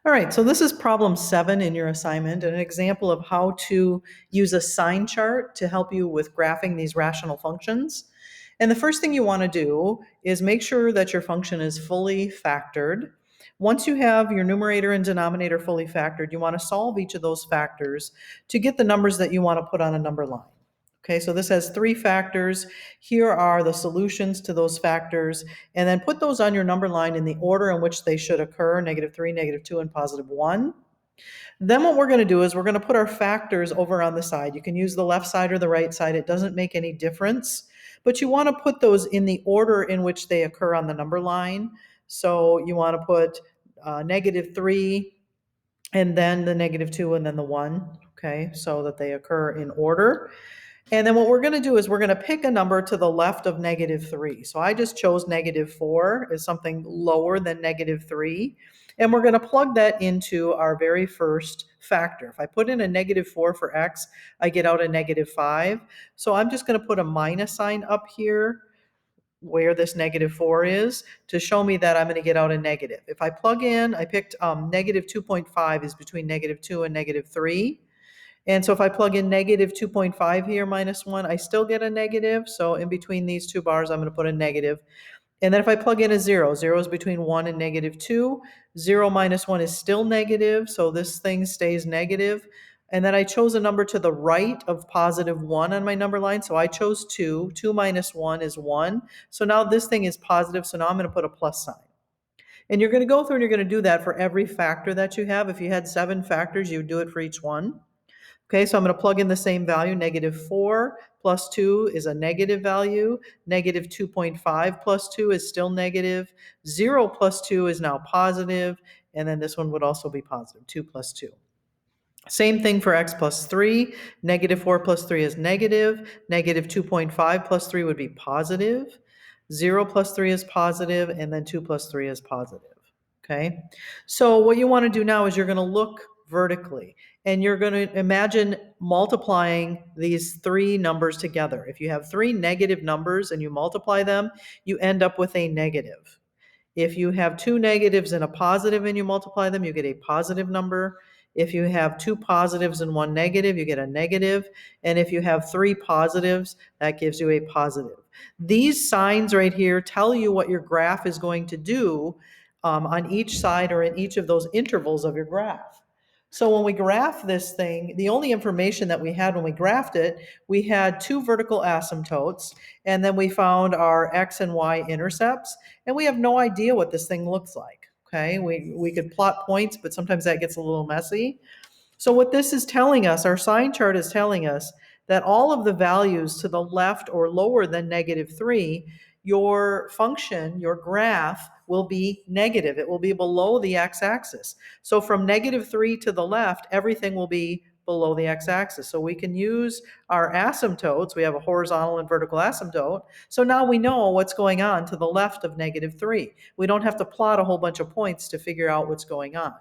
All right, so this is problem 7 in your assignment, and an example of how to use a sign chart to help you with graphing these rational functions. And the first thing you want to do is make sure that your function is fully factored. Once you have your numerator and denominator fully factored, you want to solve each of those factors to get the numbers that you want to put on a number line. Okay, so this has 3 factors. Here are the solutions to those factors, and then put those on your number line in the order in which they should occur, -3, -2, and +1. Then what we're going to do is we're going to put our factors over on the side. You can use the left side or the right side. It doesn't make any difference, but you want to put those in the order in which they occur on the number line. So you want to put -3, and then the -2, and then the 1, okay, so that they occur in order. And then what we're going to do is we're going to pick a number to the left of -3. So I just chose -4 as something lower than -3. And we're going to plug that into our very first factor. If I put in a -4 for x, I get out a -5. So I'm just going to put a minus sign up here where this -4 is to show me that I'm going to get out a negative. If I plug in, I picked -2.5 is between -2 and -3. And so if I plug in -2.5 here minus 1, I still get a negative. So in between these two bars, I'm going to put a negative. And then if I plug in a 0, 0 is between 1 and -2. 0 minus 1 is still negative, so this thing stays negative. And then I chose a number to the right of +1 on my number line, so I chose 2. 2 minus 1 is 1. So now this thing is positive, so now I'm going to put a plus sign. And you're going to go through and you're going to do that for every factor that you have. If you had 7 factors, you would do it for each one. Okay, so I'm going to plug in the same value. -4 plus 2 is a negative value. -2.5 plus 2 is still negative. 0 plus 2 is now positive. And then this one would also be positive, 2 plus 2. Same thing for x plus 3. -4 plus 3 is negative. -2.5 plus 3 would be positive. 0 plus 3 is positive, and then 2 plus 3 is positive. Okay, so what you want to do now is you're going to look vertically, and you're going to imagine multiplying these 3 numbers together. If you have 3 negative numbers and you multiply them, you end up with a negative. If you have 2 negatives and a positive and you multiply them, you get a positive number. If you have 2 positives and 1 negative, you get a negative. And if you have 3 positives, that gives you a positive. These signs right here tell you what your graph is going to do on each side or in each of those intervals of your graph. So when we graph this thing, the only information that we had when we graphed it, we had 2 vertical asymptotes, and then we found our x and y intercepts, and we have no idea what this thing looks like. Okay, we could plot points, but sometimes that gets a little messy. So what this is telling us, our sign chart is telling us that all of the values to the left or lower than -3, your function, your graph, will be negative. It will be below the x-axis. So from -3 to the left, everything will be below the x-axis. So we can use our asymptotes. We have a horizontal and vertical asymptote. So now we know what's going on to the left of -3. We don't have to plot a whole bunch of points to figure out what's going on.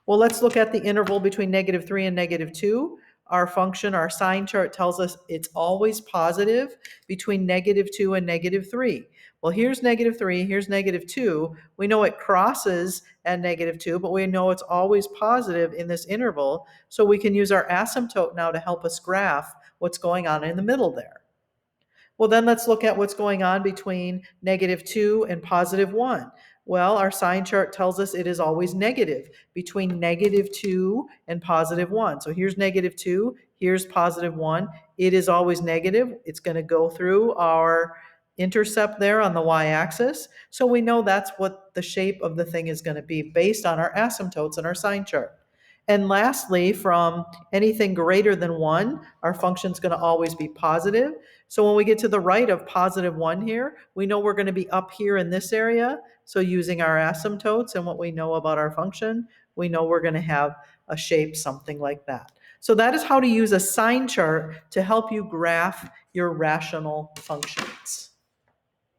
Well, let's look at the interval between -3 and -2. Our function, our sign chart tells us it's always positive between -2 and -3. Well, here's -3, here's -2. We know it crosses at -2, but we know it's always positive in this interval. So we can use our asymptote now to help us graph what's going on in the middle there. Well, then let's look at what's going on between -2 and +1. Well, our sign chart tells us it is always negative between -2 and +1. So here's -2, here's +1. It is always negative. It's going to go through our intercept there on the y-axis. So we know that's what the shape of the thing is going to be based on our asymptotes and our sign chart. And lastly, from anything greater than 1, our function is going to always be positive. So when we get to the right of +1 here, we know we're going to be up here in this area. So using our asymptotes and what we know about our function, we know we're going to have a shape something like that. So that is how to use a sign chart to help you graph your rational functions.